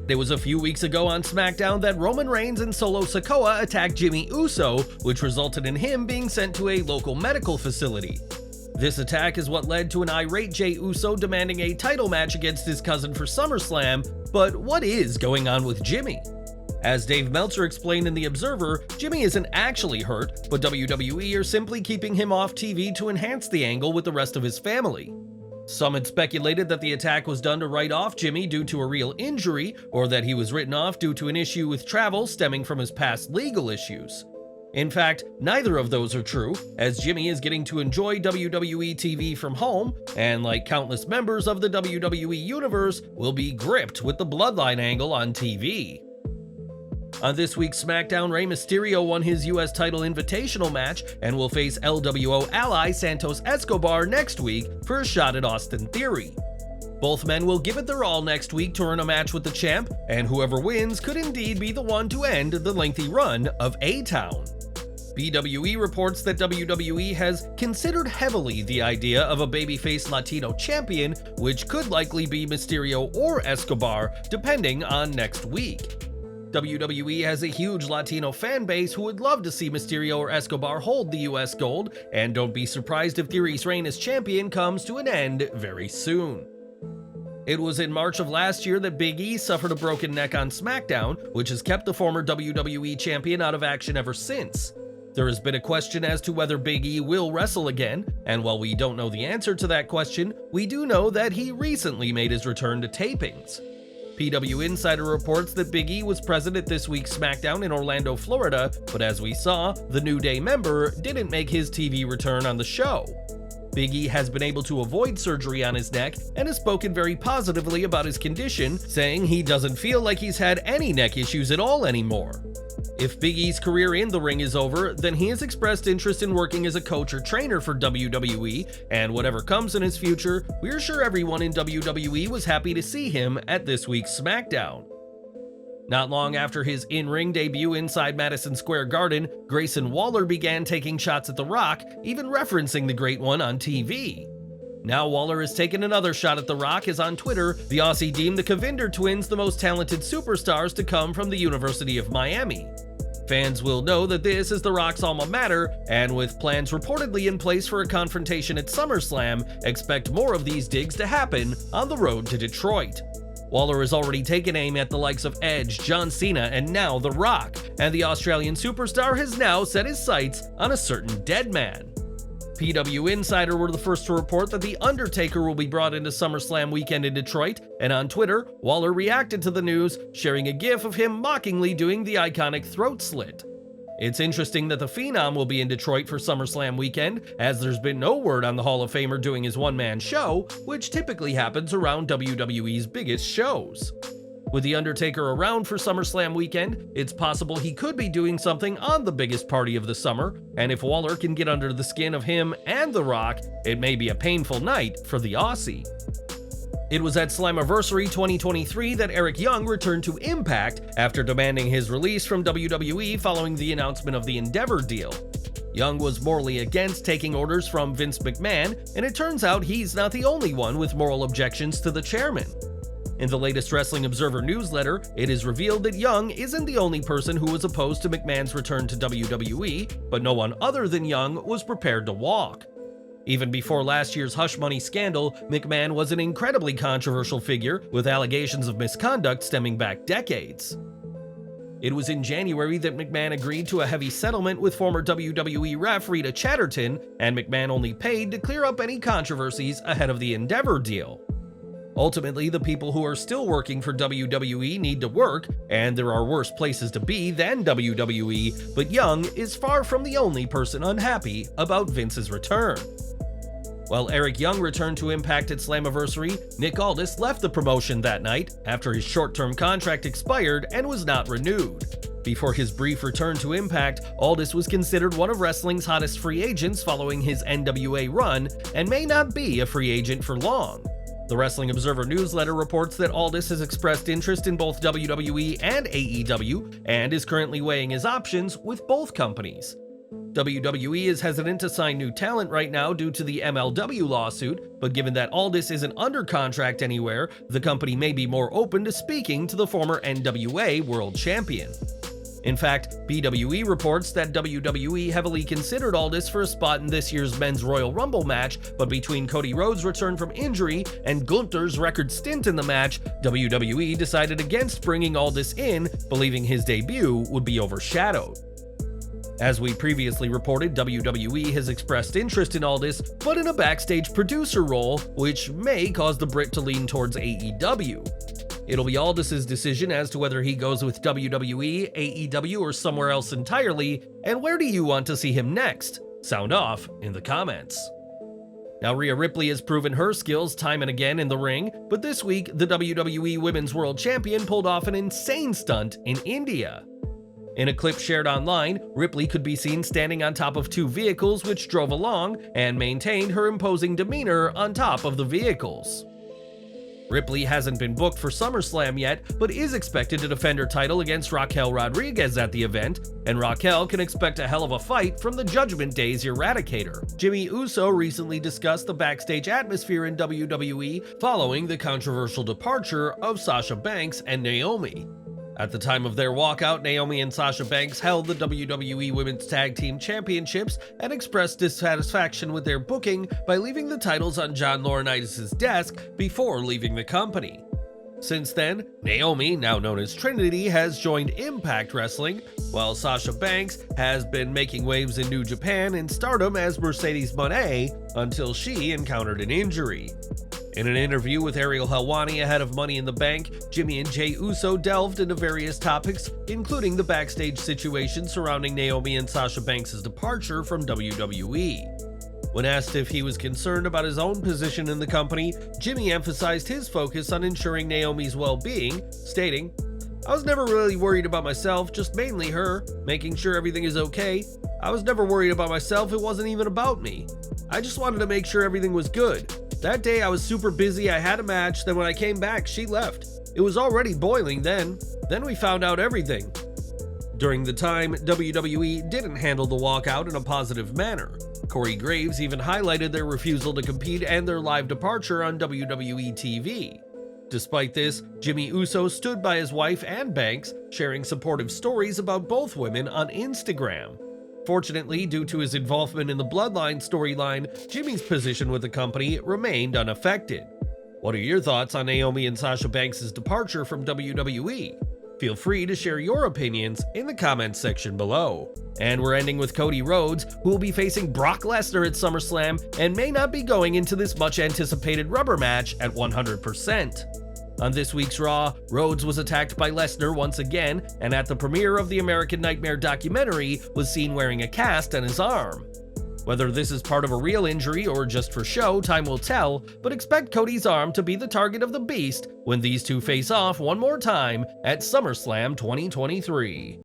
It was a few weeks ago on SmackDown that Roman Reigns and Solo Sikoa attacked Jimmy Uso, which resulted in him being sent to a local medical facility. This attack is what led to an irate Jey Uso demanding a title match against his cousin for SummerSlam, but what is going on with Jimmy? As Dave Meltzer explained in The Observer, Jimmy isn't actually hurt, but WWE are simply keeping him off TV to enhance the angle with the rest of his family. Some had speculated that the attack was done to write off Jimmy due to a real injury, or that he was written off due to an issue with travel stemming from his past legal issues. In fact, neither of those are true, as Jimmy is getting to enjoy WWE TV from home, and like countless members of the WWE Universe, will be gripped with the Bloodline angle on TV. On this week's SmackDown, Rey Mysterio won his US title invitational match and will face LWO ally Santos Escobar next week for a shot at Austin Theory. Both men will give it their all next week to earn a match with the champ, and whoever wins could indeed be the one to end the lengthy run of A-Town. BWE reports that WWE has considered heavily the idea of a babyface Latino champion, which could likely be Mysterio or Escobar, depending on next week. WWE has a huge Latino fan base who would love to see Mysterio or Escobar hold the US gold, and don't be surprised if Theory's reign as champion comes to an end very soon. It was in March of last year that Big E suffered a broken neck on SmackDown, which has kept the former WWE champion out of action ever since. There has been a question as to whether Big E will wrestle again, and while we don't know the answer to that question, we do know that he recently made his return to tapings. PW Insider reports that Big E was present at this week's SmackDown in Orlando, Florida, but as we saw, the New Day member didn't make his TV return on the show. Big E has been able to avoid surgery on his neck and has spoken very positively about his condition, saying he doesn't feel like he's had any neck issues at all anymore. If Big E's career in the ring is over, then he has expressed interest in working as a coach or trainer for WWE, and whatever comes in his future, we're sure everyone in WWE was happy to see him at this week's SmackDown. Not long after his in-ring debut inside Madison Square Garden, Grayson Waller began taking shots at The Rock, even referencing the Great One on TV. Now Waller has taken another shot at The Rock, as on Twitter, the Aussie deemed the Cavinder twins the most talented superstars to come from the University of Miami. Fans will know that this is The Rock's alma mater, and with plans reportedly in place for a confrontation at SummerSlam, expect more of these digs to happen on the road to Detroit. Waller has already taken aim at the likes of Edge, John Cena, and now The Rock, and the Australian superstar has now set his sights on a certain dead man. PW Insider were the first to report that The Undertaker will be brought into SummerSlam weekend in Detroit, and on Twitter, Waller reacted to the news, sharing a gif of him mockingly doing the iconic throat slit. It's interesting that the Phenom will be in Detroit for SummerSlam weekend, as there's been no word on the Hall of Famer doing his one-man show, which typically happens around WWE's biggest shows. With The Undertaker around for SummerSlam weekend, it's possible he could be doing something on the biggest party of the summer, and if Waller can get under the skin of him and The Rock, it may be a painful night for the Aussie. It was at Slammiversary 2023 that Eric Young returned to Impact after demanding his release from WWE following the announcement of the Endeavor deal. Young was morally against taking orders from Vince McMahon, and it turns out he's not the only one with moral objections to the chairman. In the latest Wrestling Observer newsletter, it is revealed that Young isn't the only person who was opposed to McMahon's return to WWE, but no one other than Young was prepared to walk. Even before last year's Hush Money scandal, McMahon was an incredibly controversial figure, with allegations of misconduct stemming back decades. It was in January that McMahon agreed to a heavy settlement with former WWE ref Rita Chatterton, and McMahon only paid to clear up any controversies ahead of the Endeavor deal. Ultimately, the people who are still working for WWE need to work, and there are worse places to be than WWE, but Young is far from the only person unhappy about Vince's return. While Eric Young returned to Impact at Slammiversary, Nick Aldis left the promotion that night after his short-term contract expired and was not renewed. Before his brief return to Impact, Aldis was considered one of wrestling's hottest free agents following his NWA run, and may not be a free agent for long. The Wrestling Observer newsletter reports that Aldis has expressed interest in both WWE and AEW, and is currently weighing his options with both companies. WWE is hesitant to sign new talent right now due to the MLW lawsuit, but given that Aldis isn't under contract anywhere, the company may be more open to speaking to the former NWA World Champion. In fact, BWE reports that WWE heavily considered Aldis for a spot in this year's Men's Royal Rumble match, but between Cody Rhodes' return from injury and Gunther's record stint in the match, WWE decided against bringing Aldis in, believing his debut would be overshadowed. As we previously reported, WWE has expressed interest in Aldis, but in a backstage producer role, which may cause the Brit to lean towards AEW. It'll be Aldis' decision as to whether he goes with WWE, AEW, or somewhere else entirely, and where do you want to see him next? Sound off in the comments. Now, Rhea Ripley has proven her skills time and again in the ring, but this week, the WWE Women's World Champion pulled off an insane stunt in India. In a clip shared online, Ripley could be seen standing on top of two vehicles which drove along and maintained her imposing demeanor on top of the vehicles. Ripley hasn't been booked for SummerSlam yet, but is expected to defend her title against Raquel Rodriguez at the event, and Raquel can expect a hell of a fight from the Judgment Day's Eradicator. Jimmy Uso recently discussed the backstage atmosphere in WWE following the controversial departure of Sasha Banks and Naomi. At the time of their walkout, Naomi and Sasha Banks held the WWE Women's Tag Team Championships and expressed dissatisfaction with their booking by leaving the titles on John Laurinaitis' desk before leaving the company. Since then, Naomi, now known as Trinity, has joined Impact Wrestling, while Sasha Banks has been making waves in New Japan and Stardom as Mercedes Moné until she encountered an injury. In an interview with Ariel Helwani ahead of Money in the Bank, Jimmy and Jey Uso delved into various topics, including the backstage situation surrounding Naomi and Sasha Banks' departure from WWE. When asked if he was concerned about his own position in the company, Jimmy emphasized his focus on ensuring Naomi's well-being, stating, "I was never really worried about myself, just mainly her, making sure everything is okay. I was never worried about myself, it wasn't even about me. I just wanted to make sure everything was good. That day I was super busy, I had a match, then when I came back, she left. It was already boiling then. Then we found out everything." During the time, WWE didn't handle the walkout in a positive manner. Corey Graves even highlighted their refusal to compete and their live departure on WWE TV. Despite this, Jimmy Uso stood by his wife and Banks, sharing supportive stories about both women on Instagram. Fortunately, due to his involvement in the Bloodline storyline, Jimmy's position with the company remained unaffected. What are your thoughts on Naomi and Sasha Banks' departure from WWE? Feel free to share your opinions in the comments section below. And we're ending with Cody Rhodes, who will be facing Brock Lesnar at SummerSlam and may not be going into this much anticipated rubber match at 100%. On this week's Raw, Rhodes was attacked by Lesnar once again, and at the premiere of the American Nightmare documentary was seen wearing a cast on his arm. Whether this is part of a real injury or just for show, time will tell, but expect Cody's arm to be the target of the Beast when these two face off one more time at SummerSlam 2023.